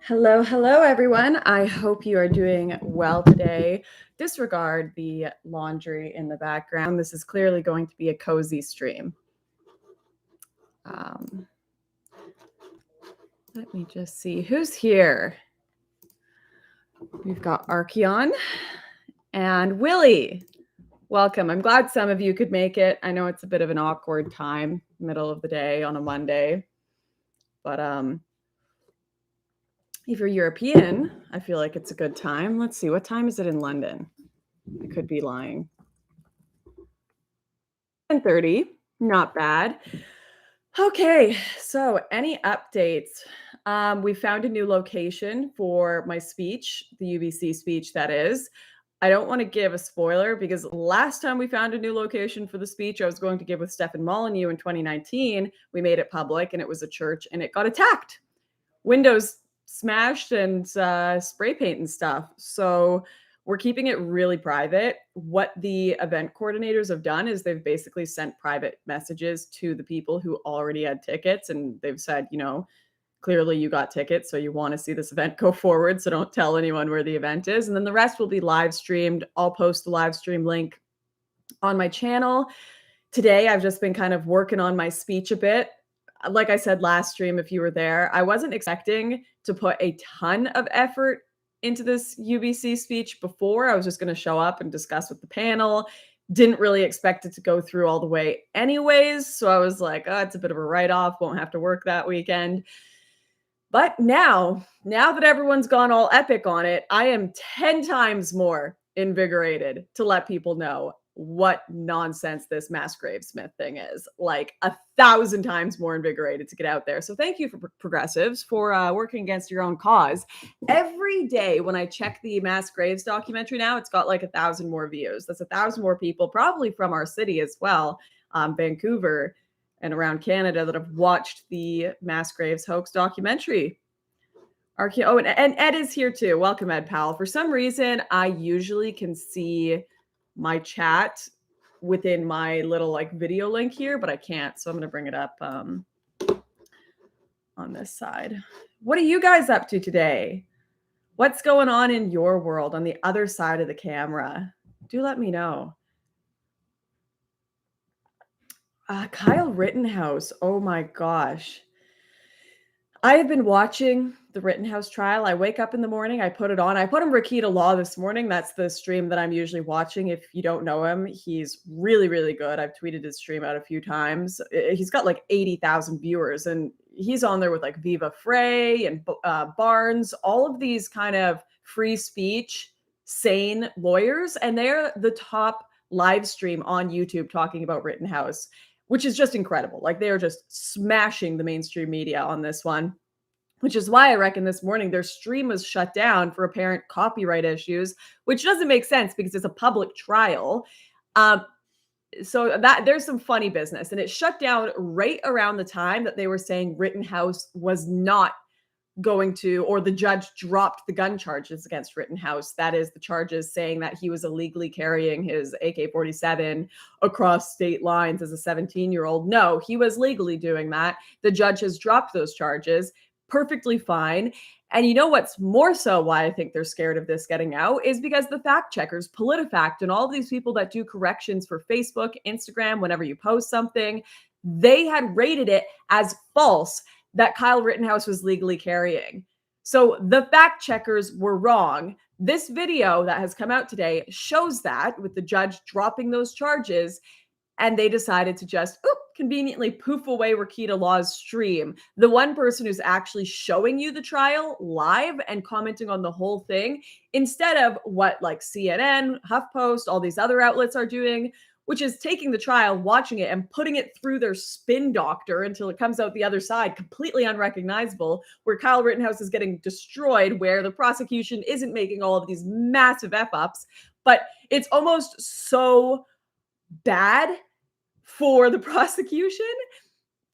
Hello, hello, everyone. I hope you are doing well today. Disregard the laundry in the background. This is clearly going to be a cozy stream. Let me just see who's here. We've got Archeon and Willie. Welcome. I'm glad some of you could make it. I know it's a bit of an awkward time, middle of the day on a Monday, but if you're European, I feel like it's a good time. Let's see, what time is it in London? I could be lying. 10:30, not bad. Okay, so any updates? We found a new location for my speech, the UBC speech, that is. I don't want to give a spoiler because last time we found a new location for the speech I was going to give with Stefan Molyneux in 2019, we made it public and it was a church and it got attacked. Windows smashed and spray paint and stuff. So we're keeping it really private. What the event coordinators have done is they've basically sent private messages to the people who already had tickets. And they've said, clearly you got tickets, so you want to see this event go forward. So don't tell anyone where the event is. And then the rest will be live streamed. I'll post the live stream link on my channel. Today, I've just been kind of working on my speech a bit. Like I said last stream, if you were there, I wasn't expecting to put a ton of effort into this UBC speech before. I was just going to show up and discuss with the panel. Didn't really expect it to go through all the way anyways. So I was like, oh, it's a bit of a write-off. Won't have to work that weekend. But now that everyone's gone all epic on it, I am 10 times more invigorated to let people know what nonsense this mass gravesmith thing is. Like 1,000 times more invigorated to get out there. So thank you for progressives for working against your own cause. Every day when I check the mass graves documentary now, it's got like 1,000 more views. That's 1,000 more people, probably from our city as well, Vancouver and around Canada, that have watched the mass graves hoax documentary. Oh, and Ed is here too. Welcome, Ed Powell. For some reason, I usually can see my chat within my little like video link here, but I can't. So I'm going to bring it up on this side. What are you guys up to today? What's going on in your world on the other side of the camera? Do let me know. Kyle Rittenhouse. Oh my gosh. I have been watching the Rittenhouse trial. I wake up in the morning, I put it on. I put on Rakita Law this morning. That's the stream that I'm usually watching. If you don't know him, he's really, really good. I've tweeted his stream out a few times. He's got like 80,000 viewers, and he's on there with like Viva Frey and Barnes, all of these kind of free speech, sane lawyers. And they're the top live stream on YouTube talking about Rittenhouse, which is just incredible. Like they are just smashing the mainstream media on this one, which is why I reckon this morning their stream was shut down for apparent copyright issues, which doesn't make sense because it's a public trial. So that there's some funny business, and it shut down right around the time that they were saying Rittenhouse was not going to, or the judge dropped the gun charges against Rittenhouse. That is the charges saying that he was illegally carrying his AK-47 across state lines as a 17-year-old. No, he was legally doing that. The judge has dropped those charges. Perfectly fine. And you know what's more so why I think they're scared of this getting out is because the fact checkers, PolitiFact, and all these people that do corrections for Facebook, Instagram, whenever you post something, they had rated it as false that Kyle Rittenhouse was legally carrying. So the fact checkers were wrong. This video that has come out today shows that, with the judge dropping those charges, and they decided to just conveniently poof away Rakita Law's stream. The one person who's actually showing you the trial live and commenting on the whole thing, instead of what like CNN, HuffPost, all these other outlets are doing, which is taking the trial, watching it, and putting it through their spin doctor until it comes out the other side completely unrecognizable, where Kyle Rittenhouse is getting destroyed, where the prosecution isn't making all of these massive F-ups. But it's almost so bad for the prosecution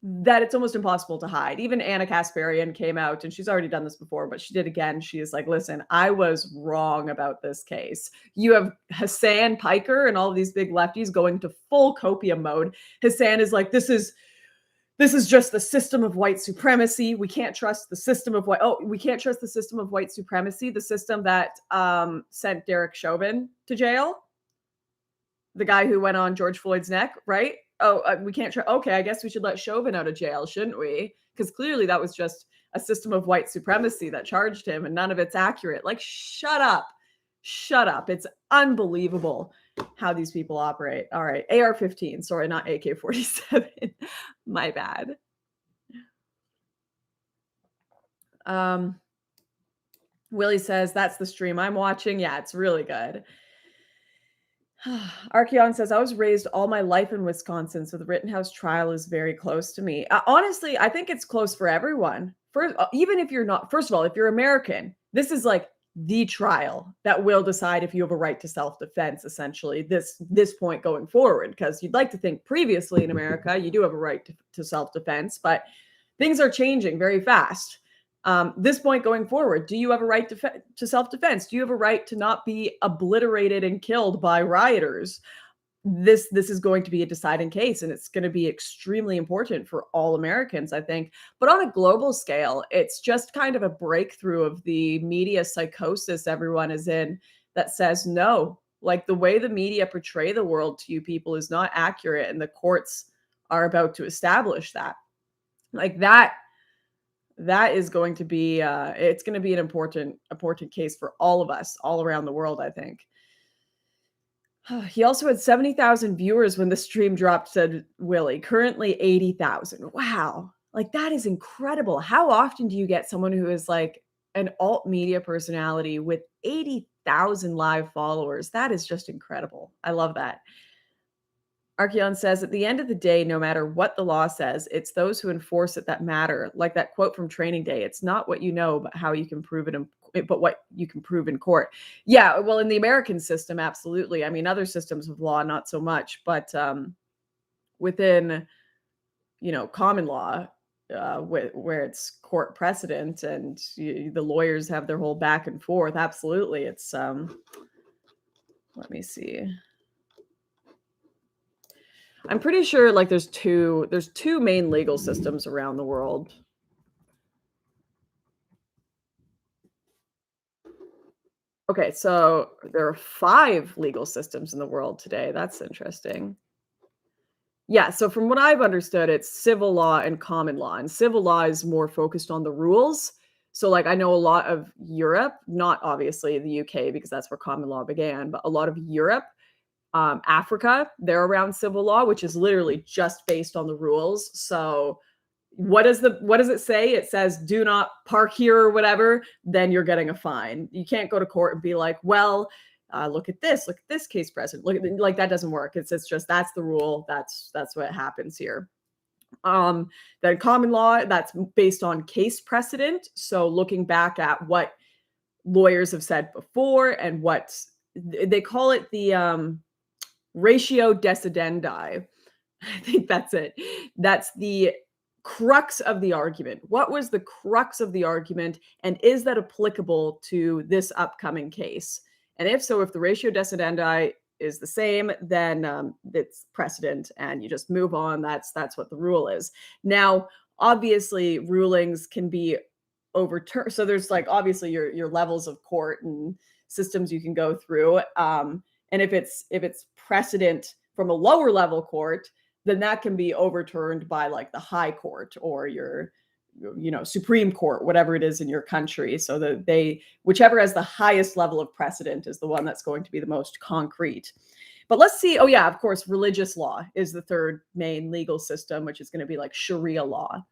that it's almost impossible to hide. Even Anna Kasparian came out, and she's already done this before, but she did again. She is like, listen, I was wrong about this case. You have Hassan Piker and all of these big lefties going to full copium mode. Hassan is like, this is this is just the system of white supremacy. We can't trust the system of we can't trust the system of white supremacy, the system that sent Derek Chauvin to jail, the guy who went on George Floyd's neck, right? We can't try. Okay, I guess we should let Chauvin out of jail, shouldn't we? Because clearly that was just a system of white supremacy that charged him, and none of it's accurate. Like, shut up. Shut up. It's unbelievable how these people operate. All right. AR-15. Sorry, not AK-47. My bad. Willie says, that's the stream I'm watching. Yeah, it's really good. Archeon says, I was raised all my life in Wisconsin, so the Rittenhouse trial is very close to me. Honestly, I think it's close for everyone. Even if you're not, first of all, if you're American, this is like the trial that will decide if you have a right to self-defense, essentially, this point going forward, because you'd like to think previously in America, you do have a right to self-defense, but things are changing very fast. This point going forward, do you have a right to self-defense? Do you have a right to not be obliterated and killed by rioters? This is going to be a deciding case, and it's going to be extremely important for all Americans, I think. But on a global scale, it's just kind of a breakthrough of the media psychosis everyone is in that says, no, like the way the media portray the world to you people is not accurate, and the courts are about to establish that. Like that is going to be it's going to be an important case for all of us all around the world, I think. He also had 70,000 viewers when the stream dropped, said Willie. Currently 80,000. Wow. Like, that is incredible. How often do you get someone who is like an alt media personality with 80,000 live followers? That is just incredible. I love that. Archeon says, at the end of the day, no matter what the law says, it's those who enforce it that matter. Like that quote from Training Day, it's not what you know, but how you can prove it, but what you can prove in court. Yeah, well, in the American system, absolutely. I mean, other systems of law, not so much, but within, common law, where it's court precedent and the lawyers have their whole back and forth, absolutely. It's, let me see. I'm pretty sure like there's two main legal systems around the world. Okay, so there are 5 legal systems in the world today. That's interesting. Yeah, so from what I've understood, it's civil law and common law. And civil law is more focused on the rules. So like I know a lot of Europe, not obviously the UK because that's where common law began, but a lot of Europe, Africa, they're around civil law, which is literally just based on the rules. So what does it say? It says do not park here or whatever, then you're getting a fine. You can't go to court and be like, well, look at this case precedent. Like that doesn't work. It's just that's the rule. That's what happens here. Then common law, that's based on case precedent. So looking back at what lawyers have said before and what they call it, the ratio decidendi. I think that's it. That's the crux of the argument. What was the crux of the argument, and is that applicable to this upcoming case? And if so, if the ratio decidendi is the same, then it's precedent and you just move on. That's what the rule is. Now, obviously, rulings can be overturned. So there's like obviously your levels of court and systems you can go through. And if it's precedent from a lower level court, then that can be overturned by like the high court or your Supreme Court, whatever it is in your country. So that whichever has the highest level of precedent is the one that's going to be the most concrete. But let's see. Oh yeah, of course, religious law is the third main legal system, which is going to be like Sharia law.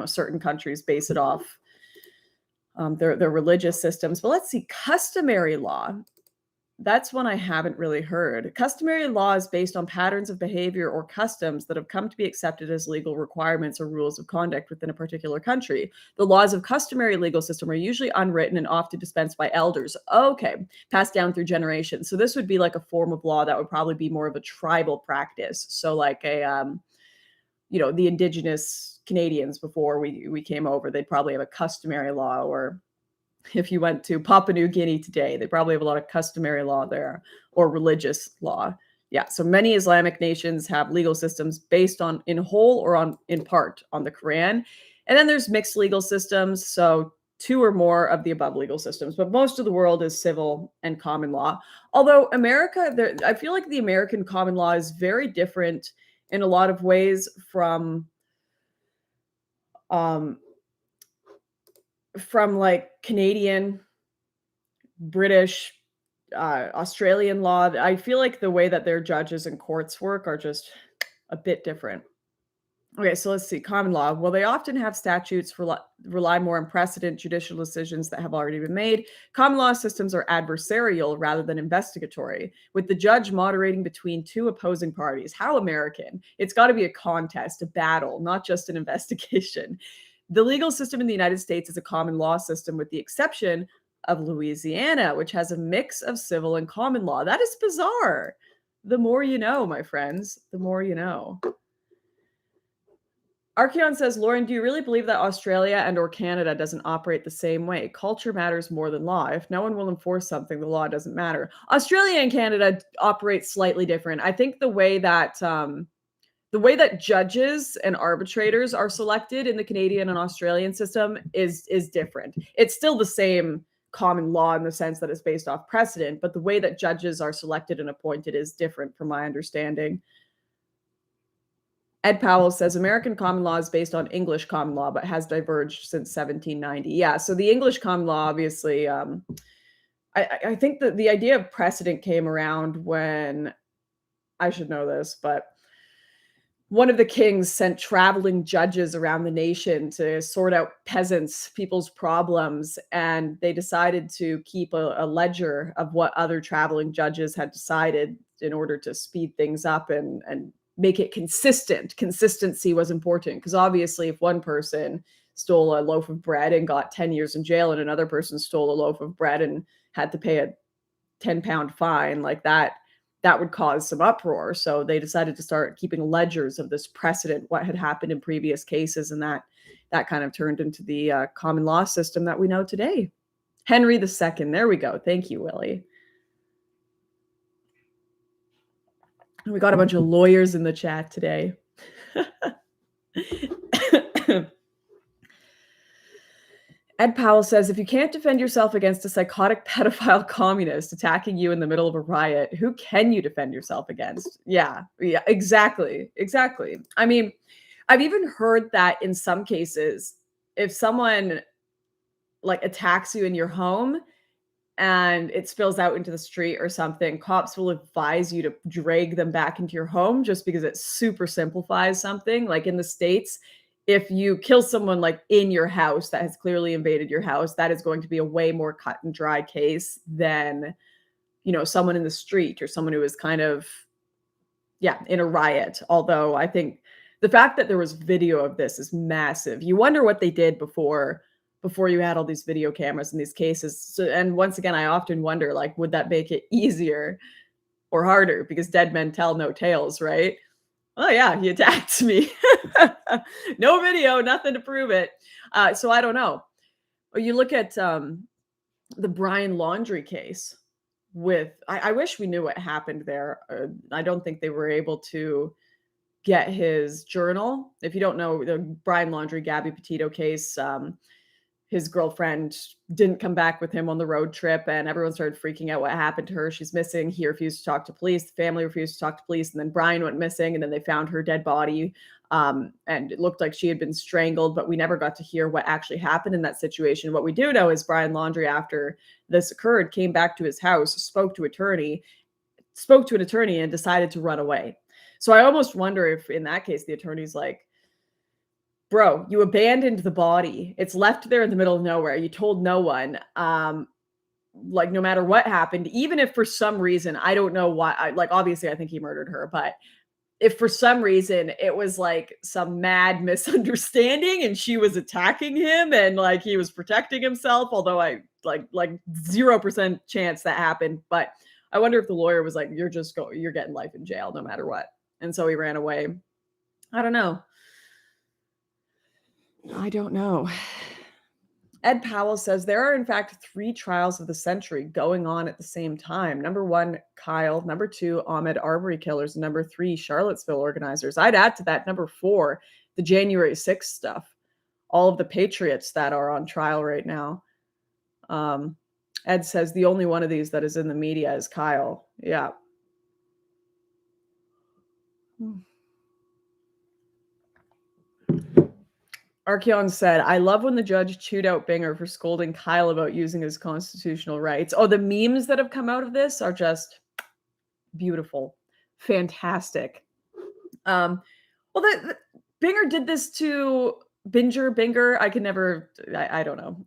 Certain countries base it off their religious systems. But let's see, customary law. That's one I haven't really heard. Customary law is based on patterns of behavior or customs that have come to be accepted as legal requirements or rules of conduct within a particular country. The laws of customary legal system are usually unwritten and often dispensed by elders. Okay, passed down through generations. So this would be like a form of law that would probably be more of a tribal practice. So like the indigenous Canadians before we came over, they'd probably have a customary law, or if you went to Papua New Guinea today, they probably have a lot of customary law there or religious law. Yeah, so many Islamic nations have legal systems based on in whole or on in part on the Quran. And then there's mixed legal systems, so two or more of the above legal systems, but most of the world is civil and common law. Although America, I feel like the American common law is very different in a lot of ways um from like Canadian, British, Australian law. I feel like the way that their judges and courts work are just a bit different. Okay, so let's see. Common law. Well, they often have statutes rely more on precedent judicial decisions that have already been made. Common law systems are adversarial rather than investigatory, with the judge moderating between two opposing parties. How American? It's got to be a contest, a battle, not just an investigation. The legal system in the United States is a common law system, with the exception of Louisiana, which has a mix of civil and common law. That is bizarre. The more you know, my friends, the more you know. Archeon says, Lauren, do you really believe that Australia and or Canada doesn't operate the same way? Culture matters more than law. If no one will enforce something, the law doesn't matter. Australia and Canada operate slightly different. I think the way that judges and arbitrators are selected in the Canadian and Australian system is different. It's still the same common law in the sense that it's based off precedent, but the way that judges are selected and appointed is different from my understanding. Ed Powell says American common law is based on English common law, but has diverged since 1790. Yeah, so the English common law, obviously, I think that the idea of precedent came around when, I should know this, but one of the kings sent traveling judges around the nation to sort out peasants, people's problems, and they decided to keep a ledger of what other traveling judges had decided in order to speed things up and make it consistent. Consistency was important because obviously if one person stole a loaf of bread and got 10 years in jail and another person stole a loaf of bread and had to pay a 10-pound fine, like that would cause some uproar. So they decided to start keeping ledgers of this precedent, what had happened in previous cases, and that kind of turned into the common law system that we know today. Henry II. There we go. Thank you, Willie. We got a bunch of lawyers in the chat today. Ed Powell says, if you can't defend yourself against a psychotic pedophile communist attacking you in the middle of a riot, who can you defend yourself against? Yeah, exactly. I mean, I've even heard that in some cases, if someone like attacks you in your home and it spills out into the street or something, cops will advise you to drag them back into your home just because it super simplifies something. Like in the States, if you kill someone like in your house that has clearly invaded your house, that is going to be a way more cut and dry case than, someone in the street or someone who is kind of, in a riot. Although I think the fact that there was video of this is massive. You wonder what they did before you had all these video cameras in these cases. So, and once again, I often wonder, like, would that make it easier or harder? Because dead men tell no tales, right? Oh yeah, he attacked me. No video, nothing to prove it. So I don't know. Or you look at the Brian Laundrie case I wish we knew what happened there. I don't think they were able to get his journal. If you don't know the Brian Laundrie, Gabby Petito case, his girlfriend didn't come back with him on the road trip and everyone started freaking out what happened to her. She's missing. He refused to talk to police. The family refused to talk to police. And then Brian went missing and then they found her dead body. And it looked like she had been strangled, but we never got to hear what actually happened in that situation. What we do know is Brian Laundrie, after this occurred, came back to his house, spoke to an attorney and decided to run away. So I almost wonder if in that case, the attorney's like, bro, you abandoned the body. It's left there in the middle of nowhere. You told no one. Like no matter what happened, even if for some reason, I don't know why, obviously I think he murdered her, but if for some reason it was like some mad misunderstanding and she was attacking him and like he was protecting himself, although I like 0% chance that happened. But I wonder if the lawyer was like, you're getting life in jail no matter what. And so he ran away. I don't know. Ed Powell says there are, in fact, 3 trials of the century going on at the same time. Number 1, Kyle. Number 2, Ahmaud Arbery killers. And number 3, Charlottesville organizers. I'd add to that number 4, the January 6th stuff. All of the patriots that are on trial right now. Ed says the only one of these that is in the media is Kyle. Yeah. Archeon said, I love when the judge chewed out Binger for scolding Kyle about using his constitutional rights. Oh, the memes that have come out of this are just beautiful. Fantastic. Well, Binger did this to Binger. I can never, I don't know.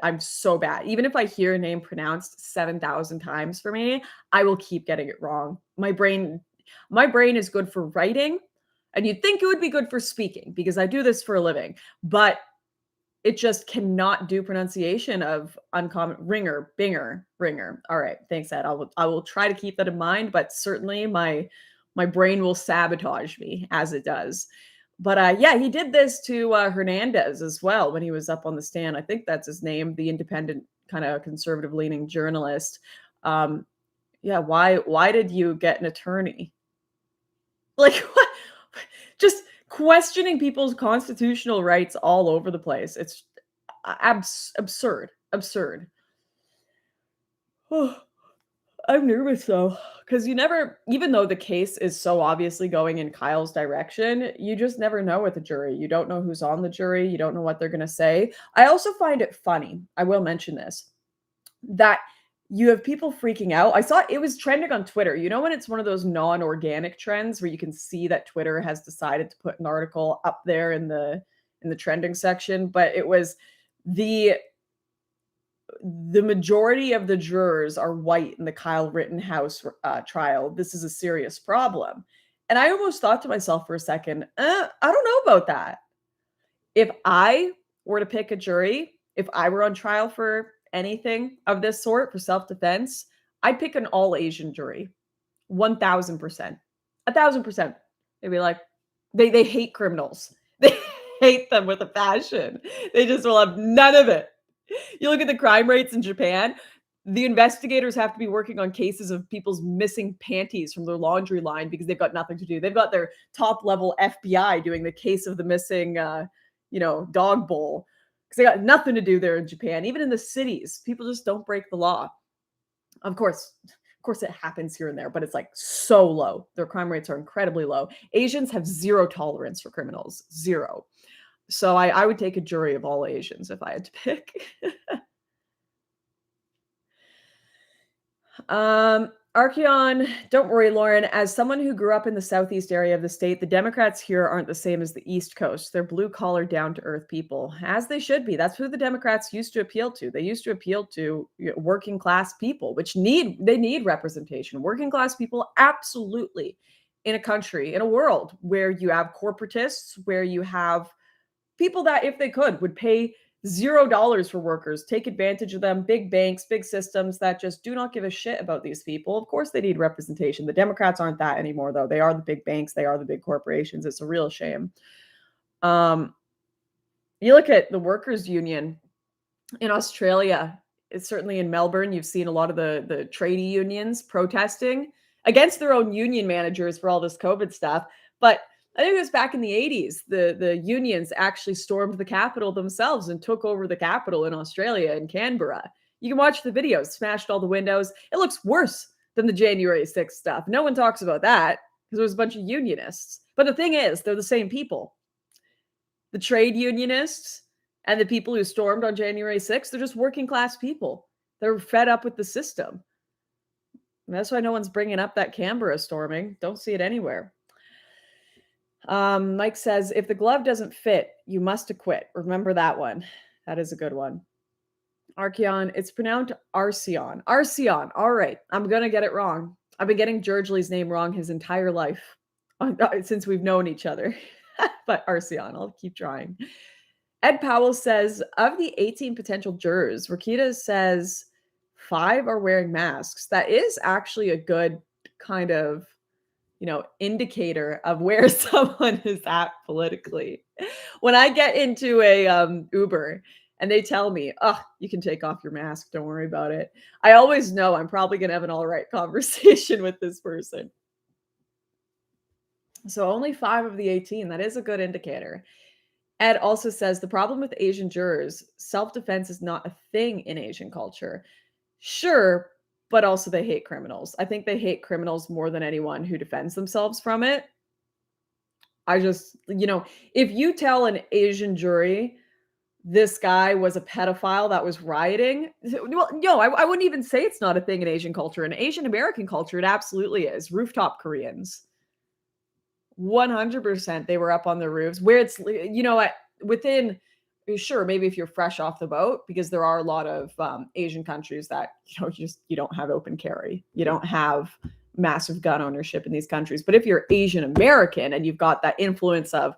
I'm so bad. Even if I hear a name pronounced 7,000 times for me, I will keep getting it wrong. My brain is good for writing, and you'd think it would be good for speaking because I do this for a living, but it just cannot do pronunciation of uncommon ringer. All right, thanks, Ed. I will try to keep that in mind, but certainly my brain will sabotage me as it does. But yeah, he did this to Hernandez as well when he was up on the stand. I think that's his name, the independent kind of conservative leaning journalist. Yeah, why did you get an attorney? Like what? Just questioning people's constitutional rights all over the place. It's absurd. Oh, I'm nervous though, because you never, even though the case is so obviously going in Kyle's direction, you just never know with the jury. You don't know who's on the jury. You don't know what they're going to say. I also find it funny, I will mention this, that you have people freaking out. I saw it was trending on Twitter. You know, when it's one of those non-organic trends where you can see that Twitter has decided to put an article up there in the trending section, but it was the majority of the jurors are white in the Kyle Rittenhouse trial. This is a serious problem. And I almost thought to myself for a second, I don't know about that. If I were to pick a jury, if I were on trial for anything of this sort for self-defense, I'd pick an all Asian jury. 1,000%. 1,000%. They'd be like, they hate criminals. They hate them with a passion. They just will have none of it. You look at the crime rates in Japan, the investigators have to be working on cases of people's missing panties from their laundry line because they've got nothing to do. They've got their top level FBI doing the case of the missing, dog bowl because they got nothing to do there in Japan. Even in the cities, people just don't break the law. Of course, it happens here and there, but it's like so low. Their crime rates are incredibly low. Asians have zero tolerance for criminals, zero. So I would take a jury of all Asians if I had to pick. Archeon, don't worry, Lauren. As someone who grew up in the southeast area of the state, the Democrats here aren't the same as the East Coast. They're blue-collar, down-to-earth people, as they should be. That's who the Democrats used to appeal to. They used to appeal to working-class people, which need representation. Working-class people, absolutely, in a country, in a world where you have corporatists, where you have people that, if they could, would pay $0 for workers, take advantage of them, big banks, big systems that just do not give a shit about these people. Of course, they need representation. The Democrats aren't that anymore, though. They are the big banks. They are the big corporations. It's a real shame. You look at the workers' union in Australia. It's certainly in Melbourne. You've seen a lot of the tradie unions protesting against their own union managers for all this COVID stuff. But I think it was back in the 80s, the unions actually stormed the Capitol themselves and took over the Capitol in Australia, in Canberra. You can watch the videos, smashed all the windows. It looks worse than the January 6th stuff. No one talks about that because there was a bunch of unionists. But the thing is, they're the same people. The trade unionists and the people who stormed on January 6th, they're just working class people. They're fed up with the system. And that's why no one's bringing up that Canberra storming. Don't see it anywhere. Mike says, if the glove doesn't fit, you must acquit. Remember that one. That is a good one. Archeon, it's pronounced Arceon. Arceon. All right. I'm going to get it wrong. I've been getting Georgeley's name wrong his entire life since we've known each other. But Arceon, I'll keep trying. Ed Powell says, of the 18 potential jurors, Rakita says 5 are wearing masks. That is actually a good kind of indicator of where someone is at politically. When I get into a Uber and they tell me, "Oh, you can take off your mask. Don't worry about it." I always know I'm probably going to have an all right conversation with this person. So only 5 of the 18. That is a good indicator. Ed also says the problem with Asian jurors, self-defense is not a thing in Asian culture. Sure, but also they hate criminals. I think they hate criminals more than anyone who defends themselves from it. I just, if you tell an Asian jury this guy was a pedophile that was rioting, well, no, I wouldn't even say it's not a thing in Asian culture. In Asian American culture, it absolutely is. Rooftop Koreans. 100% they were up on the roofs where it's, within, sure, maybe if you're fresh off the boat, because there are a lot of Asian countries that, you don't have open carry. You don't have massive gun ownership in these countries. But if you're Asian American and you've got that influence of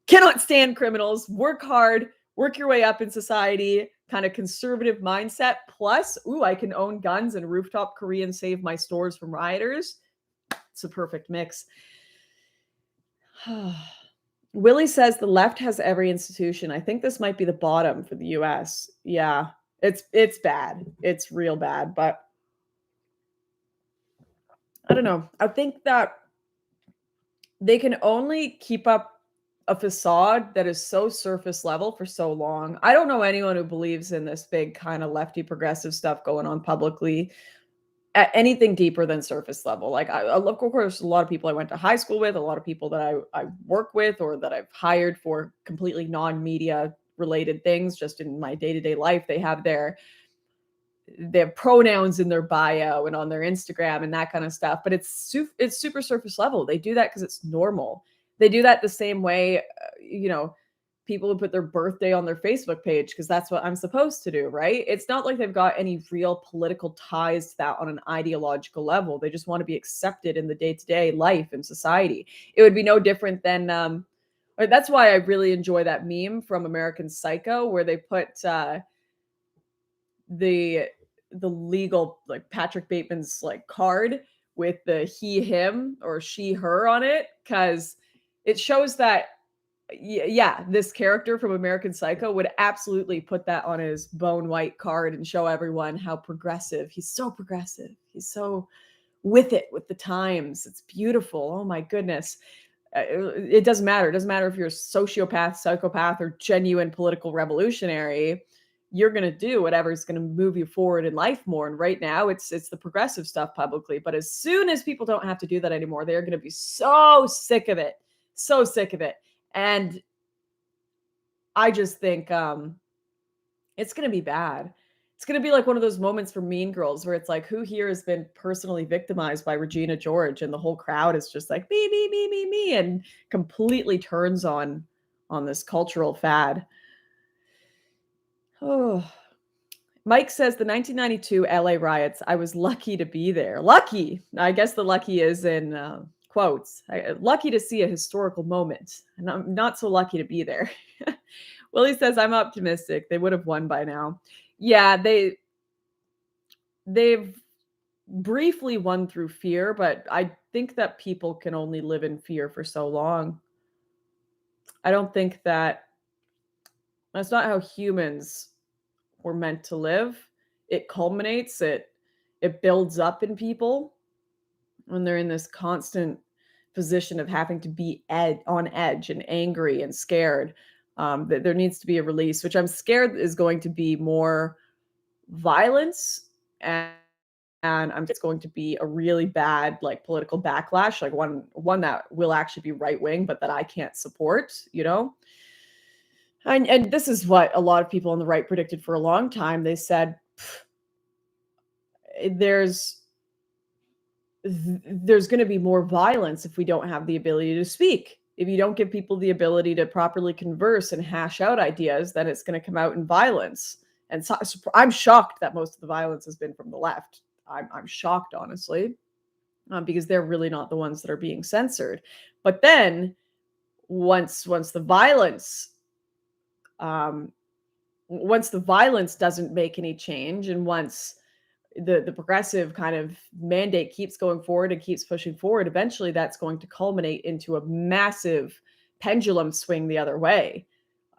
cannot stand criminals, work hard, work your way up in society, kind of conservative mindset, plus, ooh, I can own guns and rooftop Korean save my stores from rioters. It's a perfect mix. Willie says the left has every institution. I think this might be the bottom for the US. Yeah, it's bad. It's real bad, but I don't know. I think that they can only keep up a facade that is so surface level for so long. I don't know anyone who believes in this big kind of lefty progressive stuff going on publicly at anything deeper than surface level. Like, I love, of course, a lot of people I went to high school with, a lot of people that I work with or that I've hired for completely non-media related things just in my day-to-day life. They have pronouns in their bio and on their Instagram and that kind of stuff, but it's super surface level. They do that because it's normal. They do that the same way, people who put their birthday on their Facebook page because that's what I'm supposed to do, right? It's not like they've got any real political ties to that on an ideological level. They just want to be accepted in the day-to-day life and society. It would be no different than that's why I really enjoy that meme from American Psycho where they put the legal, like, Patrick Bateman's like card with the he him or she her on it, because it shows that yeah, this character from American Psycho would absolutely put that on his bone white card and show everyone how progressive. He's so progressive. He's so with it with the times. It's beautiful. Oh my goodness. It doesn't matter. It doesn't matter if you're a sociopath, psychopath, or genuine political revolutionary. You're going to do whatever's going to move you forward in life more. And right now it's the progressive stuff publicly. But as soon as people don't have to do that anymore, they're going to be so sick of it. So sick of it. And I just think it's going to be bad. It's going to be like one of those moments from Mean Girls where it's like, who here has been personally victimized by Regina George? And the whole crowd is just like, me, and completely turns on this cultural fad. Oh, Mike says the 1992 LA riots, I was lucky to be there. Lucky. I guess the lucky is in quotes. Lucky to see a historical moment. And I'm not so lucky to be there. Willie says, I'm optimistic. They would have won by now. Yeah, they've briefly won through fear, but I think that people can only live in fear for so long. I don't think that's not how humans were meant to live. It culminates, it builds up in people when they're in this constant position of having to be on edge and angry and scared. That there needs to be a release, which I'm scared is going to be more violence, and it's going to be a really bad like political backlash, like one that will actually be right wing, but that I can't support, And this is what a lot of people on the right predicted for a long time. They said there's going to be more violence if we don't have the ability to speak. If you don't give people the ability to properly converse and hash out ideas, then it's going to come out in violence. And so, I'm shocked that most of the violence has been from the left. I'm shocked, honestly, because they're really not the ones that are being censored. But then once the violence doesn't make any change, and once the progressive kind of mandate keeps going forward and keeps pushing forward, eventually that's going to culminate into a massive pendulum swing the other way.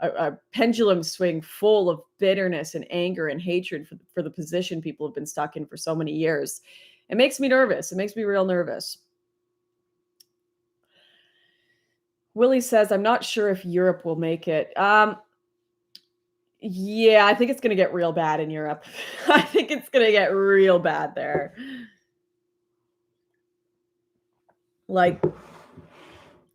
a pendulum swing full of bitterness and anger and hatred for the position people have been stuck in for so many years. It makes me nervous. It makes me real nervous. Willie says, I'm not sure if Europe will make it. Yeah, I think it's going to get real bad in Europe. I think it's going to get real bad there. Like,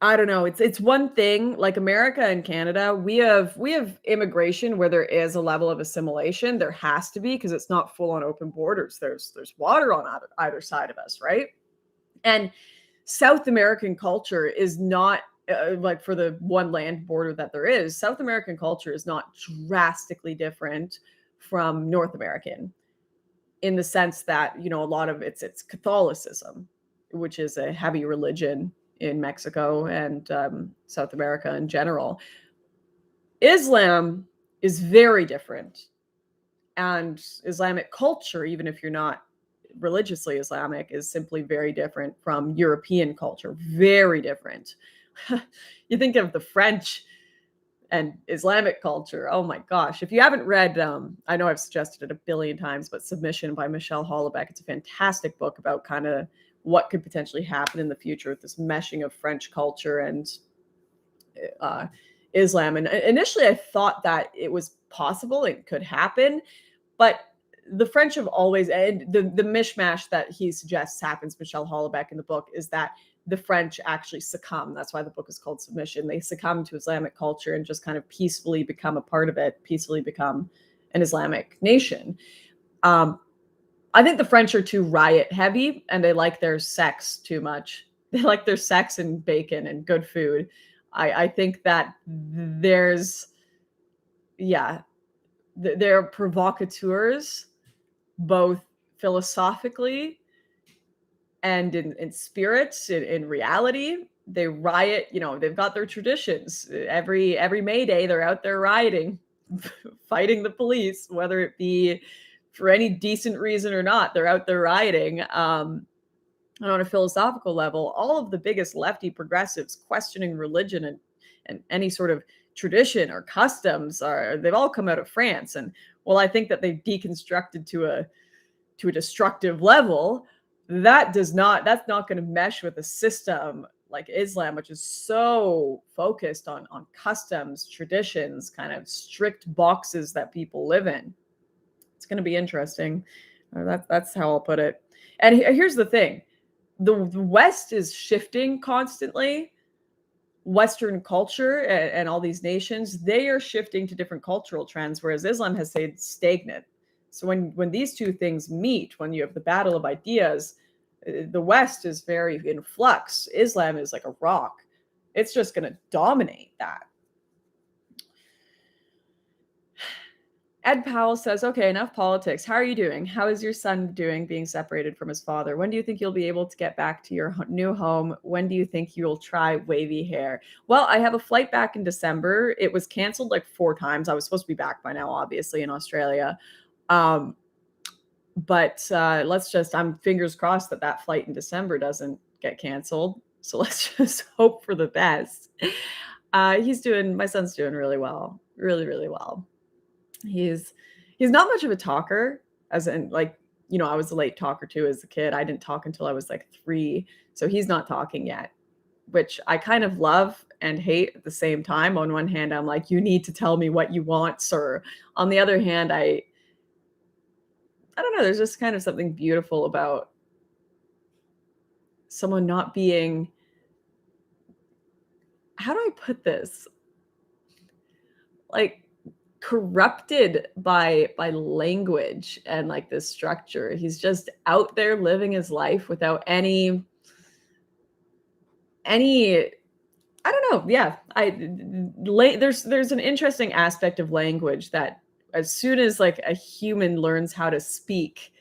I don't know. It's one thing, like America and Canada, we have immigration where there is a level of assimilation. There has to be, because it's not full on open borders. There's water on either side of us, right? And South American culture is not like, for the one land border that there is, South American culture is not drastically different from North American, in the sense that, a lot of it's Catholicism, which is a heavy religion in Mexico and South America in general. Islam is very different, and Islamic culture, even if you're not religiously Islamic, is simply very different from European culture. Very different. You think of the French and Islamic culture. Oh my gosh. If you haven't read, I know I've suggested it a billion times, but Submission by Michelle Houellebecq, it's a fantastic book about kind of what could potentially happen in the future with this meshing of French culture and Islam. And initially I thought that it was possible, it could happen, but the French have always, and the mishmash that he suggests happens, Michelle Houellebecq, in the book, is that the French actually succumb. That's why the book is called Submission. They succumb to Islamic culture and just kind of peacefully become a part of it, peacefully become an Islamic nation. I think the French are too riot heavy, and they like their sex too much. They like their sex and bacon and good food. I think that they're provocateurs, both philosophically and in spirits, in reality. They riot, they've got their traditions. Every May Day, they're out there rioting, fighting the police, whether it be for any decent reason or not. They're out there rioting. And on a philosophical level, all of the biggest lefty progressives questioning religion and any sort of tradition or customs they've all come out of France. And well, I think that they've deconstructed to a destructive level. That's not going to mesh with a system like Islam, which is so focused on customs, traditions, kind of strict boxes that people live in. It's going to be interesting. That's how I'll put it. And here's the thing. The West is shifting constantly. Western culture and all these nations, they are shifting to different cultural trends, whereas Islam has stayed stagnant. So when these two things meet, when you have the battle of ideas, the West is very in flux. Islam is like a rock. It's just going to dominate that. Ed Powell says, okay, enough politics. How are you doing? How is your son doing being separated from his father? When do you think you'll be able to get back to your new home? When do you think you'll try wavy hair? Well, I have a flight back in December. It was canceled like 4 times. I was supposed to be back by now, obviously, in Australia. But I'm fingers crossed that flight in December doesn't get canceled. So let's just hope for the best. My son's doing really well, really, really well. He's not much of a talker, as in, like, I was a late talker too as a kid. I didn't talk until I was like 3. So he's not talking yet, which I kind of love and hate at the same time. On one hand, I'm like, you need to tell me what you want, sir. On the other hand, I don't know. There's just kind of something beautiful about someone not being, how do I put this? Like, corrupted by language and like this structure. He's just out there living his life without any I don't know. Yeah. There's an interesting aspect of language that as soon as like a human learns how to speak,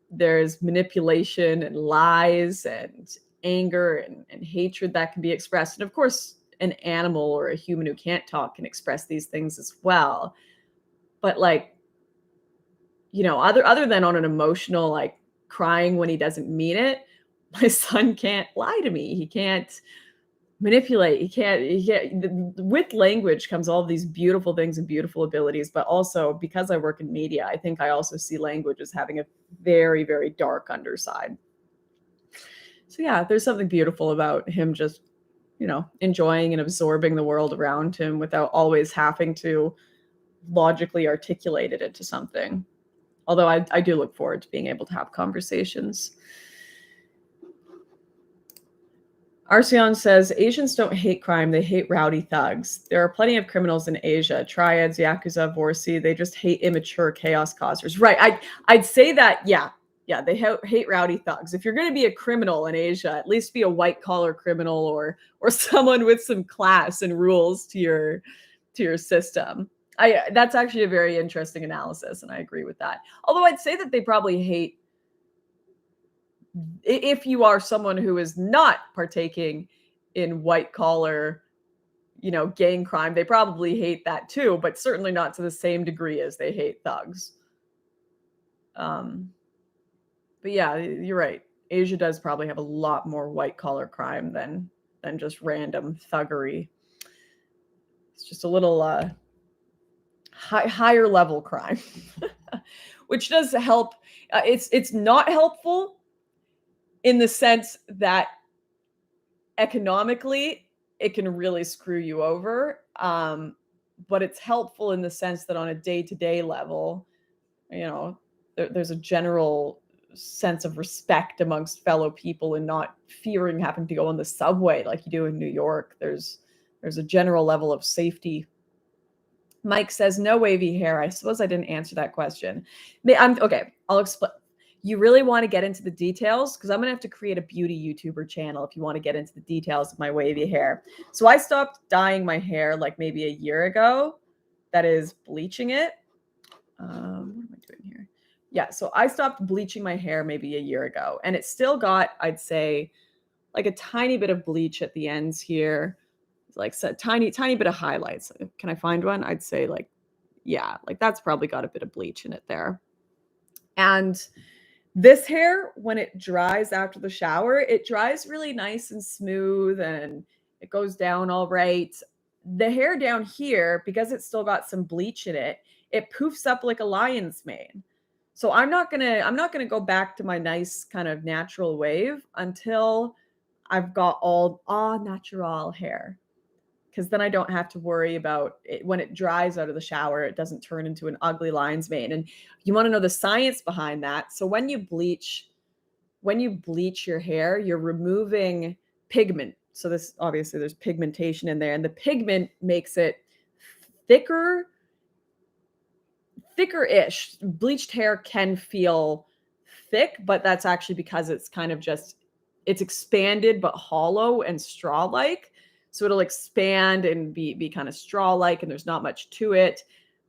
there's manipulation and lies and anger and hatred that can be expressed. And of course, an animal or a human who can't talk can express these things as well. But like, other than on an emotional, like crying when he doesn't mean it, my son can't lie to me. He can't manipulate. With language comes all these beautiful things and beautiful abilities, but also because I work in media, I think I also see language as having a very, very dark underside. So yeah, there's something beautiful about him just, enjoying and absorbing the world around him without always having to logically articulate it into something. Although I do look forward to being able to have conversations. Arceon says, Asians don't hate crime, they hate rowdy thugs. There are plenty of criminals in Asia, triads, yakuza, vorsi. They just hate immature chaos causers. Right. I'd say that, yeah. Yeah, they hate rowdy thugs. If you're going to be a criminal in Asia, at least be a white collar criminal or someone with some class and rules to your system. That's actually a very interesting analysis, and I agree with that. Although I'd say that they probably hate, if you are someone who is not partaking in white collar, gang crime, they probably hate that too, but certainly not to the same degree as they hate thugs. But yeah, you're right. Asia does probably have a lot more white collar crime than just random thuggery. It's just a little higher level crime, which does help. It's not helpful in the sense that economically it can really screw you over. But it's helpful in the sense that on a day-to-day level, there's a general sense of respect amongst fellow people and not fearing having to go on the subway like you do in New York. There's a general level of safety. Mike says, no wavy hair. I suppose I didn't answer that question. Okay, I'll explain. You really want to get into the details because I'm going to have to create a beauty YouTuber channel if you want to get into the details of my wavy hair. So I stopped dyeing my hair like maybe a year ago. That is bleaching it. What am I doing here? Yeah, so I stopped bleaching my hair maybe a year ago, and it still got, I'd say, like a tiny bit of bleach at the ends here, like a tiny bit of highlights. Can I find one? I'd say like, yeah, like that's probably got a bit of bleach in it there. And this hair, when it dries after the shower, it dries really nice and smooth and it goes down all right. The hair down here, because it's still got some bleach in it, it poofs up like a lion's mane. So I'm not gonna go back to my nice kind of natural wave until I've got all natural hair. Because then I don't have to worry about it when it dries out of the shower, it doesn't turn into an ugly lion's mane. And you want to know the science behind that. So when you bleach your hair, you're removing pigment. So this, obviously there's pigmentation in there, and the pigment makes it thicker-ish. Bleached hair can feel thick, but that's actually because it's kind of just, it's expanded but hollow and straw-like. So it'll expand and be kind of straw-like, and there's not much to it.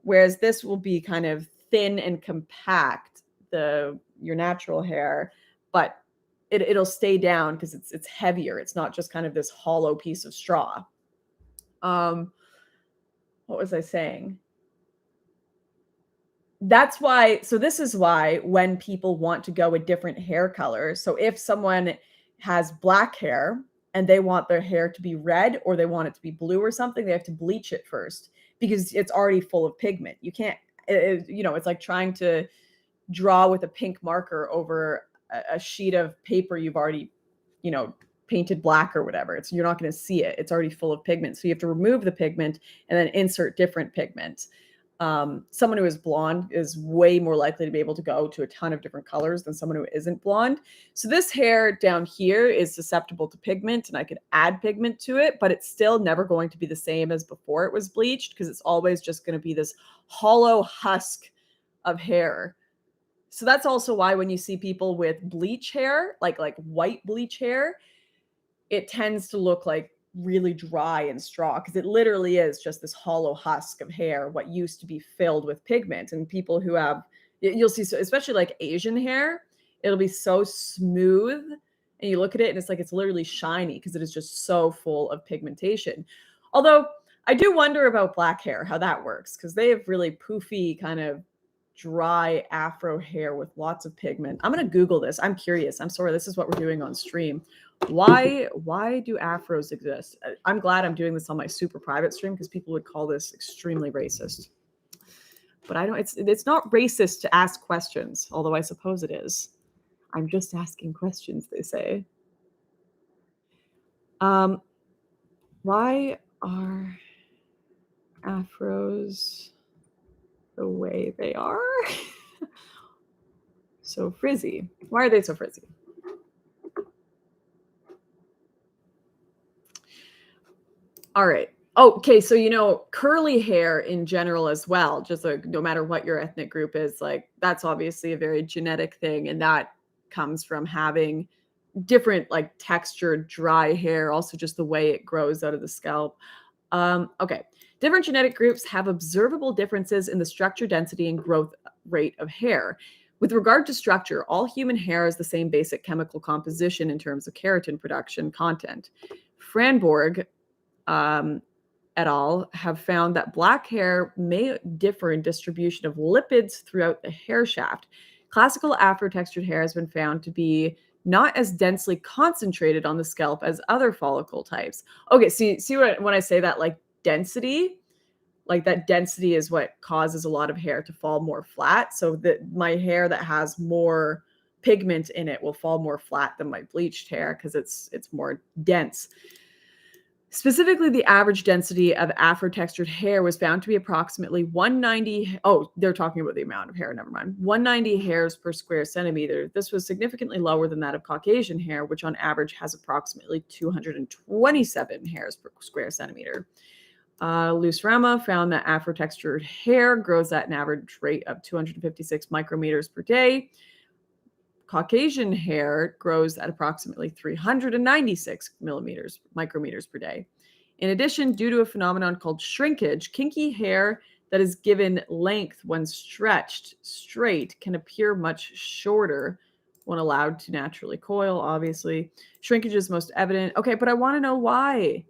Whereas this will be kind of thin and compact, your natural hair, but it'll stay down because it's heavier. It's not just kind of this hollow piece of straw. What was I saying? That's why, so this is why when people want to go a different hair color, so if someone has black hair and they want their hair to be red or they want it to be blue or something, they have to bleach it first because it's already full of pigment. You can't, it's like trying to draw with a pink marker over a sheet of paper you've already, painted black or whatever. You're not going to see it. It's already full of pigment. So you have to remove the pigment and then insert different pigment. Someone who is blonde is way more likely to be able to go to a ton of different colors than someone who isn't blonde. So this hair down here is susceptible to pigment, and I could add pigment to it, but it's still never going to be the same as before it was bleached because it's always just going to be this hollow husk of hair. So that's also why when you see people with bleach hair, like white bleach hair, it tends to look like really dry and straw because it literally is just this hollow husk of hair, what used to be filled with pigment. And people who have, you'll see, so especially like Asian hair, it'll be so smooth and you look at it and it's like it's literally shiny because it is just so full of pigmentation. Although I do wonder about black hair, how that works, because they have really poofy kind of dry afro hair with lots of pigment. I'm going to Google this. I'm curious. I'm sorry. This is what we're doing on stream. Why do afros exist? I'm glad I'm doing this on my super private stream because people would call this extremely racist. But I don't, it's not racist to ask questions, although I suppose it is. I'm just asking questions, they say. Why are afros the way they are? So frizzy. Why are they so frizzy? All right. Okay, so curly hair in general as well, just like no matter what your ethnic group is, like that's obviously a very genetic thing, and that comes from having different like textured dry hair, also just the way it grows out of the scalp. Okay. Different genetic groups have observable differences in the structure, density, and growth rate of hair. With regard to structure, all human hair has the same basic chemical composition in terms of keratin production content. Franborg et al. Have found that black hair may differ in distribution of lipids throughout the hair shaft. Classical afro-textured hair has been found to be not as densely concentrated on the scalp as other follicle types. Okay, see when I say that, like density, like that density is what causes a lot of hair to fall more flat. So that my hair that has more pigment in it will fall more flat than my bleached hair because it's more dense. Specifically, the average density of afro-textured hair was found to be approximately 190. Oh, they're talking about the amount of hair. Never mind. 190 hairs per square centimeter. This was significantly lower than that of Caucasian hair, which on average has approximately 227 hairs per square centimeter. Luce Rama found that afro-textured hair grows at an average rate of 256 micrometers per day. Caucasian hair grows at approximately 396 micrometers per day. In addition, due to a phenomenon called shrinkage, kinky hair that is given length when stretched straight can appear much shorter when allowed to naturally coil, obviously. Shrinkage is most evident. Okay, but I want to know why.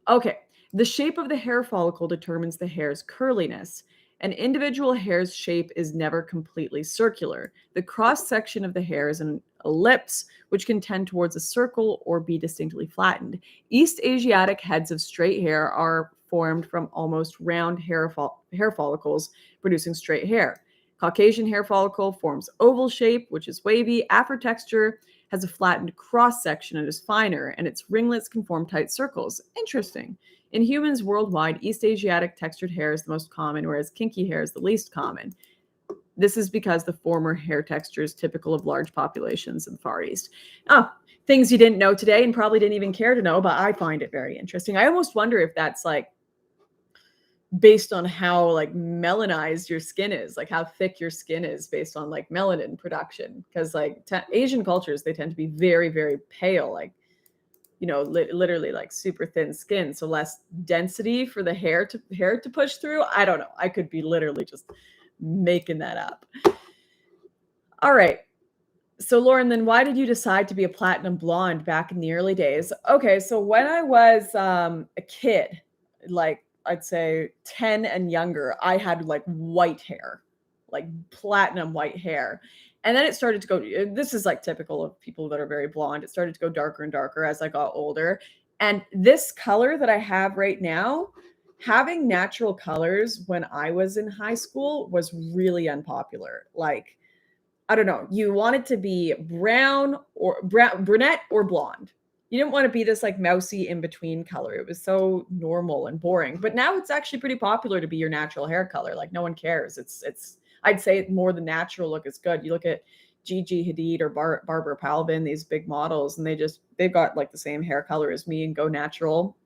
Okay, the shape of the hair follicle determines the hair's curliness. An individual hair's shape is never completely circular. The cross-section of the hair is an ellipse, which can tend towards a circle or be distinctly flattened. East Asiatic heads of straight hair are formed from almost round hair follicles, producing straight hair. Caucasian hair follicle forms oval shape, which is wavy. Afro-texture has a flattened cross-section and is finer, and its ringlets can form tight circles. Interesting. In humans worldwide, East Asiatic textured hair is the most common, whereas kinky hair is the least common. This is because the former hair texture is typical of large populations in the Far East. Oh, things you didn't know today and probably didn't even care to know, but I find it very interesting. I almost wonder if that's like based on how like melanized your skin is, like how thick your skin is based on like melanin production. Because like Asian cultures, they tend to be very, very pale, like literally like super thin skin, so less density for the hair to push through. I don't know. I could be literally just making that up. All right. So Lauren, then why did you decide to be a platinum blonde back in the early days? Okay, so when I was a kid, like I'd say 10 and younger, I had like white hair, like platinum white hair. And then it started to go, this is like typical of people that are very blonde. It started to go darker and darker as I got older. And this color that I have right now, having natural colors when I was in high school was really unpopular. Like, I don't know, you wanted to be brunette or blonde. You didn't want to be this like mousy in between color. It was so normal and boring. But now it's actually pretty popular to be your natural hair color. Like no one cares. It's I'd say more the natural look is good. You look at Gigi Hadid or Barbara Palvin, these big models, and they've got like the same hair color as me and go natural.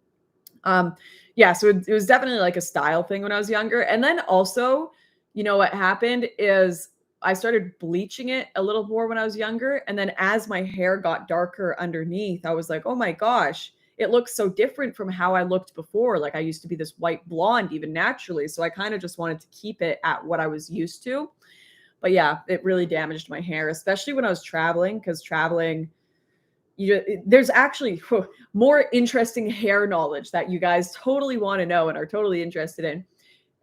Yeah, so it was definitely like a style thing when I was younger. And then also, what happened is I started bleaching it a little more when I was younger. And then as my hair got darker underneath, I was like, oh my gosh, it looks so different from how I looked before. Like I used to be this white blonde even naturally. So I kind of just wanted to keep it at what I was used to. But yeah, it really damaged my hair, especially when I was traveling, because traveling, there's actually more interesting hair knowledge that you guys totally want to know and are totally interested in.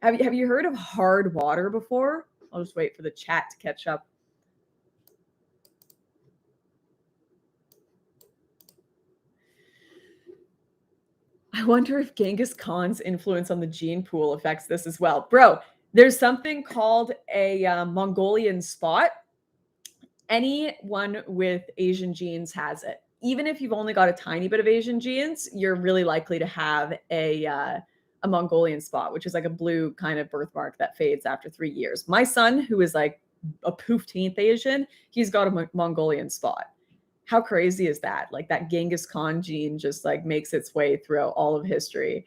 Have you heard of hard water before? I'll just wait for the chat to catch up. I wonder if Genghis Khan's influence on the gene pool affects this as well. Bro, there's something called a Mongolian spot. Anyone with Asian genes has it. Even if you've only got a tiny bit of Asian genes, you're really likely to have a Mongolian spot, which is like a blue kind of birthmark that fades after 3 years. My son, who is like a 15th Asian, he's got a Mongolian spot. How crazy is that? Like that Genghis Khan gene just like makes its way throughout all of history.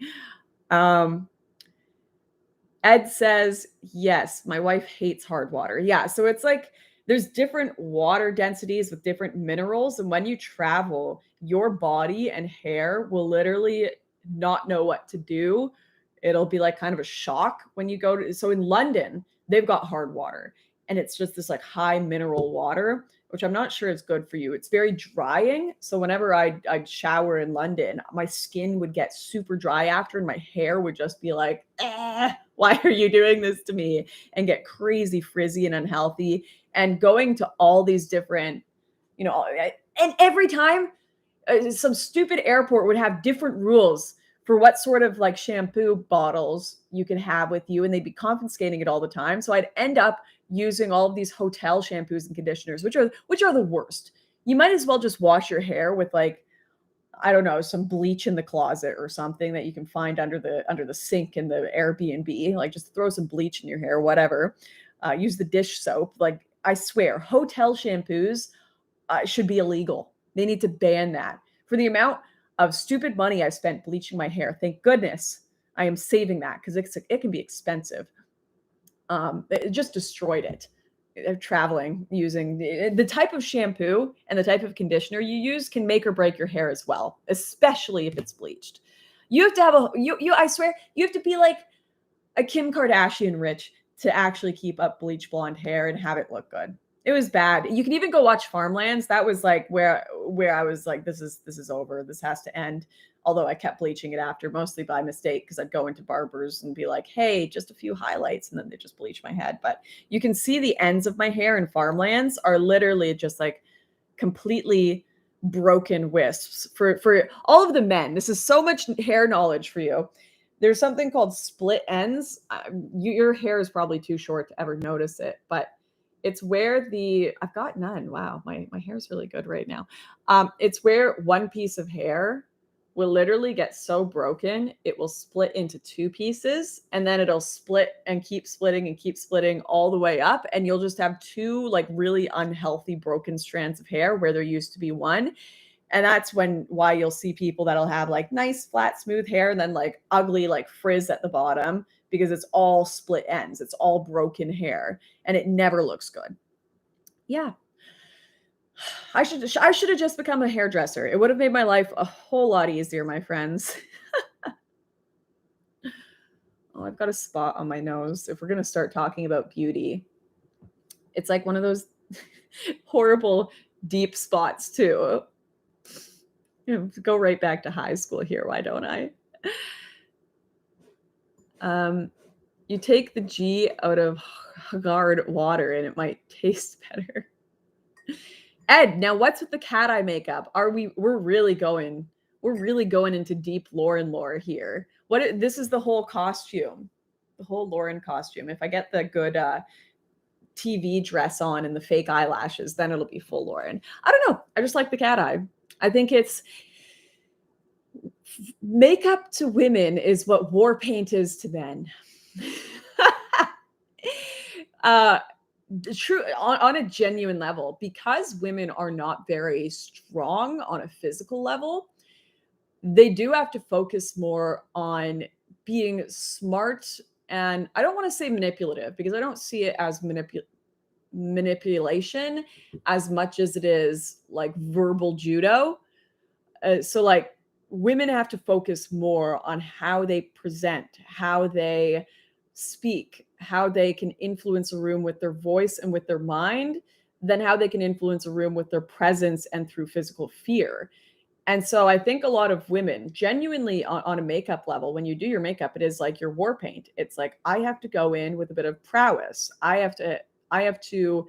Ed says, yes, my wife hates hard water. Yeah. So it's like there's different water densities with different minerals. And when you travel, your body and hair will literally not know what to do. It'll be like kind of a shock when you go to. So in London, they've got hard water and it's just this like high mineral water, which I'm not sure is good for you. It's very drying. So whenever I'd shower in London, my skin would get super dry after, and my hair would just be like, why are you doing this to me? And get crazy frizzy and unhealthy. And going to all these different, and every time some stupid airport would have different rules for what sort of like shampoo bottles you can have with you, and they'd be confiscating it all the time. So I'd end up using all of these hotel shampoos and conditioners, which are the worst. You might as well just wash your hair with like, I don't know, some bleach in the closet or something that you can find under the sink in the Airbnb. Like just throw some bleach in your hair, whatever. Use the dish soap. Like I swear, hotel shampoos should be illegal. They need to ban that. For the amount of stupid money I've spent bleaching my hair, thank goodness I am saving that because it can be expensive. It just destroyed it. Traveling using the type of shampoo and the type of conditioner you use can make or break your hair as well, especially if it's bleached. You have to have I swear, you have to be like a Kim Kardashian rich to actually keep up bleach blonde hair and have it look good. It was bad. You can even go watch Farmlands. That was like where I was like, this is over. This has to end. Although I kept bleaching it after, mostly by mistake, because I'd go into barbers and be like, hey, just a few highlights, and then they just bleach my head. But you can see the ends of my hair in Farmlands are literally just like completely broken wisps. For all of the men, this is so much hair knowledge for you. There's something called split ends. Your hair is probably too short to ever notice it, but it's where I've got none. Wow, my hair's really good right now. It's where one piece of hair will literally get so broken, it will split into two pieces, and then it'll split and keep splitting all the way up. And you'll just have two like really unhealthy broken strands of hair where there used to be one. And that's why you'll see people that'll have like nice, flat, smooth hair and then like ugly, like frizz at the bottom, because it's all split ends. It's all broken hair and it never looks good. Yeah. I should have just become a hairdresser. It would have made my life a whole lot easier, my friends. Oh, I've got a spot on my nose. If we're going to start talking about beauty, it's like one of those horrible deep spots too. Go right back to high school here. Why don't I? You take the G out of hard water and it might taste better. Ed, now what's with the cat eye makeup? We're really going into deep lore here. This is the whole costume. The whole Lauren costume. If I get the good TV dress on and the fake eyelashes, then it'll be full Lauren. I don't know. I just like the cat eye. I think it's makeup to women is what war paint is to men. True, on a genuine level, because women are not very strong on a physical level, they do have to focus more on being smart. And I don't want to say manipulative, because I don't see it as manipulation as much as it is like verbal judo. So like women have to focus more on how they present, how they speak, how they can influence a room with their voice and with their mind, than how they can influence a room with their presence and through physical fear. And so I think a lot of women genuinely on a makeup level, when you do your makeup, it is like your war paint. It's like, I have to go in with a bit of prowess. I have to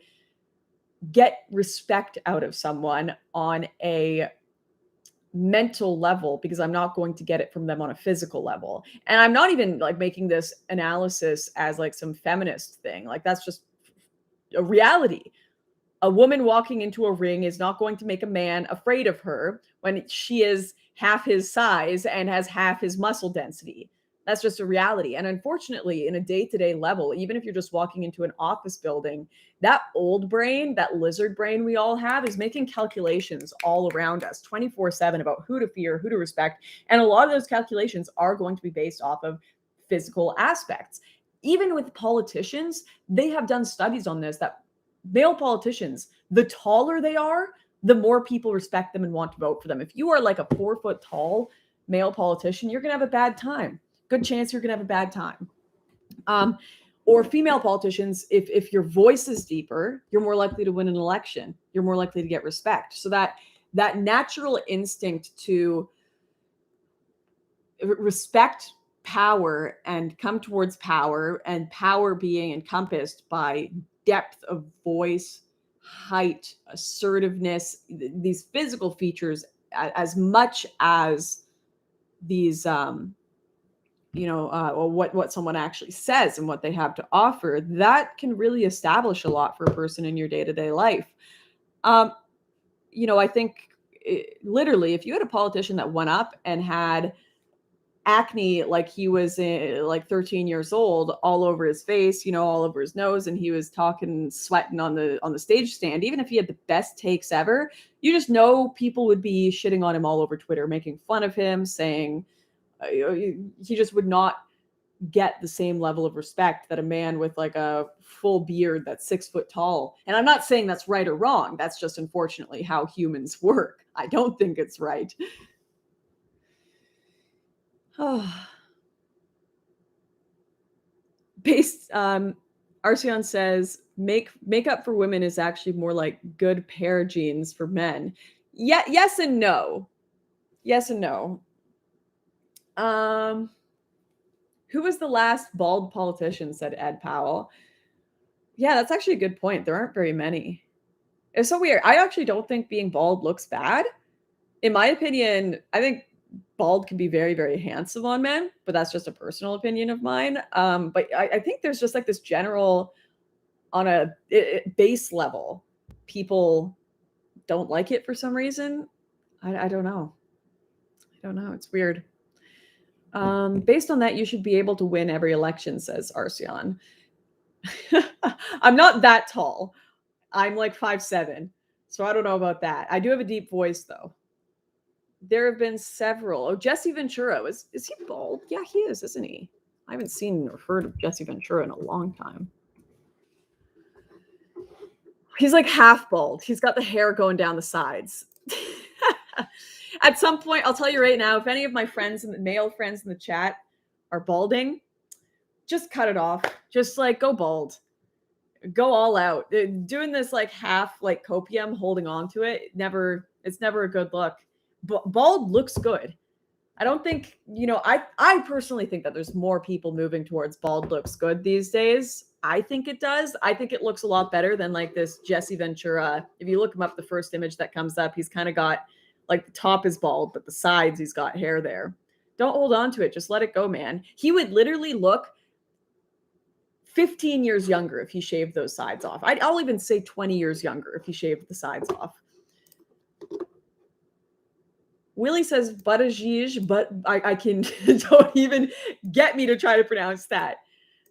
get respect out of someone on a mental level because I'm not going to get it from them on a physical level. And I'm not even like making this analysis as like some feminist thing. Like that's just a reality. A woman walking into a ring is not going to make a man afraid of her when she is half his size and has half his muscle density. That's just a reality. And unfortunately, in a day-to-day level, even if you're just walking into an office building, that old brain, that lizard brain we all have, is making calculations all around us 24/7 about who to fear, who to respect. And a lot of those calculations are going to be based off of physical aspects. Even with politicians, they have done studies on this that male politicians, the taller they are, the more people respect them and want to vote for them. If you are like a 4 foot tall male politician, you're going to have a bad time. Good chance you're going to have a bad time. Or female politicians, if your voice is deeper, you're more likely to win an election. You're more likely to get respect. So that natural instinct to respect power and come towards power, and power being encompassed by depth of voice, height, assertiveness, these physical features, as much as these what someone actually says and what they have to offer, that can really establish a lot for a person in your day-to-day life. I think literally, if you had a politician that went up and had acne like he was like 13 years old, all over his face, all over his nose, and he was talking, sweating on the stage stand, even if he had the best takes ever, you just know people would be shitting on him all over Twitter, making fun of him, saying he just would not get the same level of respect that a man with like a full beard that's 6 foot tall. And I'm not saying that's right or wrong. That's just unfortunately how humans work. I don't think it's right. Arceon says makeup for women is actually more like good pair jeans for men. Yeah, yes and no. Yes and no. Who was the last bald politician, said Ed Powell. Yeah, that's actually a good point. There aren't very many. It's so weird. I actually don't think being bald looks bad. In my opinion, I think bald can be very, very handsome on men, but that's just a personal opinion of mine. But I think there's just like this general, on a base level, people don't like it for some reason. I don't know. I don't know. It's weird. Based on that, you should be able to win every election, says Arceon. I'm not that tall. I'm like 5'7", so I don't know about that. I do have a deep voice, though. There have been several. Oh, Jesse Ventura. Is he bald? Yeah, he is, isn't he? I haven't seen or heard of Jesse Ventura in a long time. He's like half bald. He's got the hair going down the sides. At some point, I'll tell you right now, if any of my friends, male friends in the chat are balding, just cut it off. Just like go bald. Go all out. Doing this like half like copium, holding on to it, it's never a good look. Bald looks good. I don't think, I personally think that there's more people moving towards bald looks good these days. I think it does. I think it looks a lot better than like this Jesse Ventura. If you look him up, the first image that comes up, he's kind of got like the top is bald, but the sides, he's got hair there. Don't hold on to it. Just let it go, man. He would literally look 15 years younger if he shaved those sides off. I'll even say 20 years younger if he shaved the sides off. Willie says Buttigieg, but I can don't even get me to try to pronounce that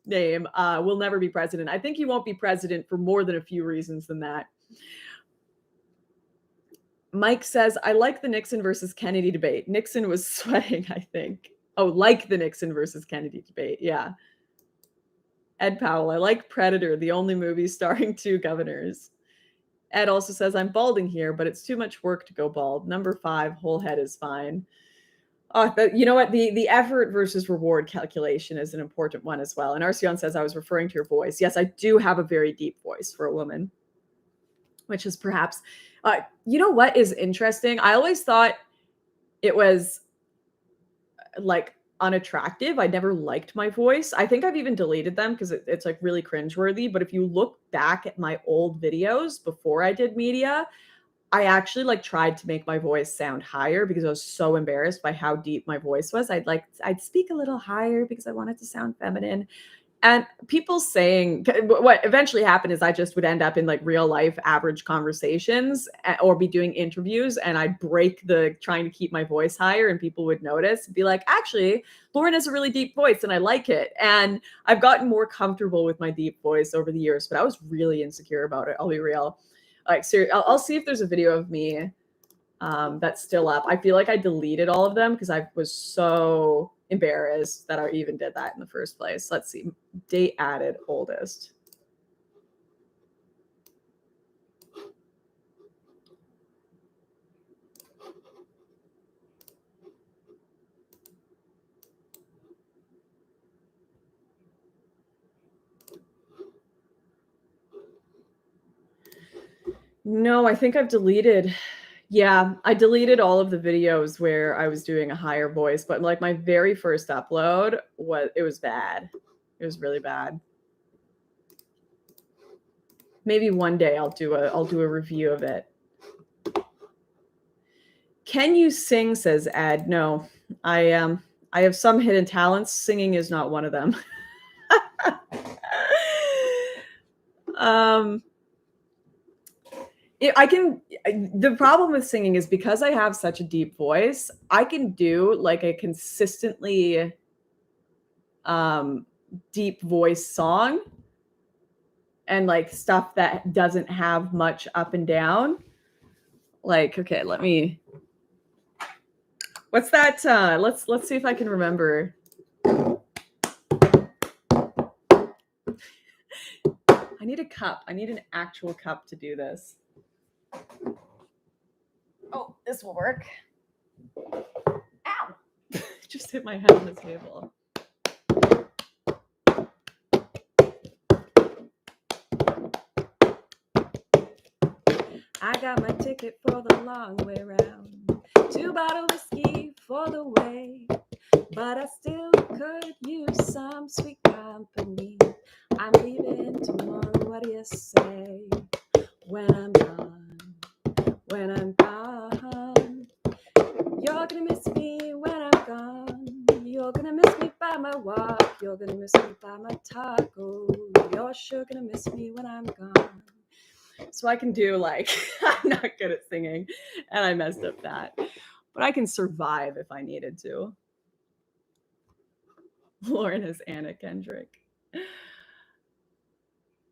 name. Will never be president. I think he won't be president for more than a few reasons than that. Mike says, I like the Nixon versus Kennedy debate. Nixon was sweating, I think. Oh, like the Nixon versus Kennedy debate. Yeah. Ed Powell, I like Predator, the only movie starring two governors. Ed also says, I'm balding here, but it's too much work to go bald. Number 5, whole head is fine. You know what? The effort versus reward calculation is an important one as well. And Arceon says, I was referring to your voice. Yes, I do have a very deep voice for a woman, which is perhaps, you know what is interesting? I always thought it was like unattractive. I never liked my voice. I think I've even deleted them because it's like really cringeworthy. But if you look back at my old videos before I did media, I actually like tried to make my voice sound higher because I was so embarrassed by how deep my voice was. I'd speak a little higher because I wanted to sound feminine. And people saying what eventually happened is I just would end up in like real life average conversations or be doing interviews, and I'd break the trying to keep my voice higher, and people would notice and be like, actually, Lauren has a really deep voice and I like it. And I've gotten more comfortable with my deep voice over the years, but I was really insecure about it. I'll be real. Like, seriously, I'll see if there's a video of me that's still up. I feel like I deleted all of them because I was so embarrassed that I even did that in the first place. Let's see. Date added oldest. No, I think I've deleted. Yeah, I deleted all of the videos where I was doing a higher voice, but like my very first upload was bad. It was really bad. Maybe one day I'll do a review of it. Can you sing, says Ad. No, I have some hidden talents. Singing is not one of them. The problem with singing is because I have such a deep voice, I can do like a consistently deep voice song and like stuff that doesn't have much up and down. Like, okay, what's that? Let's see if I can remember. I need a cup. I need an actual cup to do this. Oh, this will work. Ow! Just hit my head on the table. I got my ticket for the long way round. 2 bottles of whiskey for the way. But I still could use some sweet company. I'm leaving tomorrow, what do you say? When I'm gone, you're gonna miss me when I'm gone. You're gonna miss me by my walk. You're gonna miss me by my taco. You're sure gonna miss me when I'm gone. So I can do like, I'm not good at singing and I messed up that, but I can survive if I needed to. Lauren is Anna Kendrick.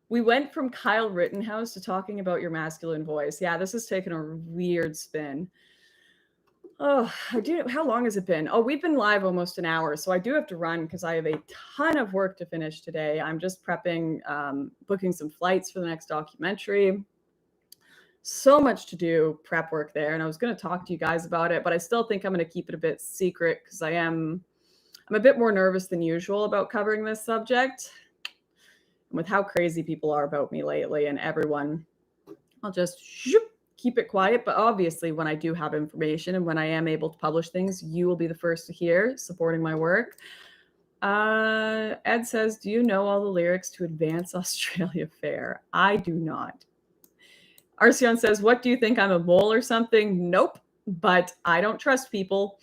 We went from Kyle Rittenhouse to talking about your masculine voice. Yeah, this has taken a weird spin. Oh, how long has it been? Oh, we've been live almost an hour, so I do have to run because I have a ton of work to finish today. I'm just prepping, booking some flights for the next documentary. So much to do, prep work there, and I was going to talk to you guys about it, but I still think I'm going to keep it a bit secret because I'm a bit more nervous than usual about covering this subject. And with how crazy people are about me lately and everyone, I'll just keep it quiet. But obviously, when I do have information and when I am able to publish things, you will be the first to hear, supporting my work. Ed says, do you know all the lyrics to Advance Australia Fair? I do not. Arsion says, what do you think? I'm a mole or something? Nope. But I don't trust people.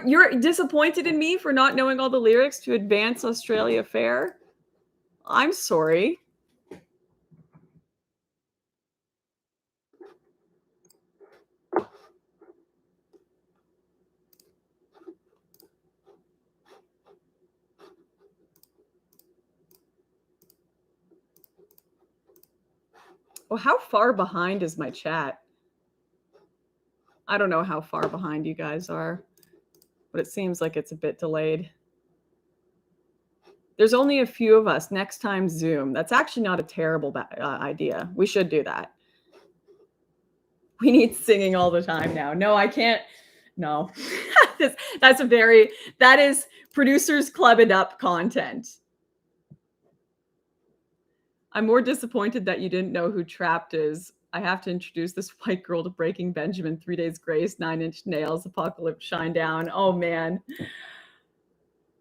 You're disappointed in me for not knowing all the lyrics to Advance Australia Fair? I'm sorry. Well, how far behind is my chat? I don't know how far behind you guys are, but it seems like it's a bit delayed. There's only a few of us. Next time, Zoom. That's actually not a terrible idea. We should do that. We need singing all the time now. No, I can't. No, that is producers clubbing up content. I'm more disappointed that you didn't know who Trapped is. I have to introduce this white girl to Breaking Benjamin, 3 Days Grace, 9 Inch Nails, Apocalypse, Shine Down. Oh man.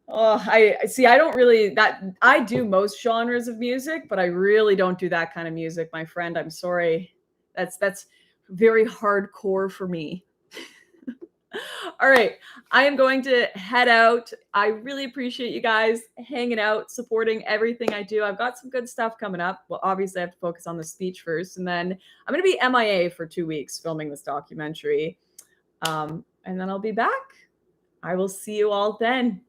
Oh, I see. I don't really that I do most genres of music, but I really don't do that kind of music, my friend. I'm sorry. That's very hardcore for me. All right. I am going to head out. I really appreciate you guys hanging out, supporting everything I do. I've got some good stuff coming up. Well, obviously, I have to focus on the speech first. And then I'm going to be MIA for 2 weeks filming this documentary. And then I'll be back. I will see you all then.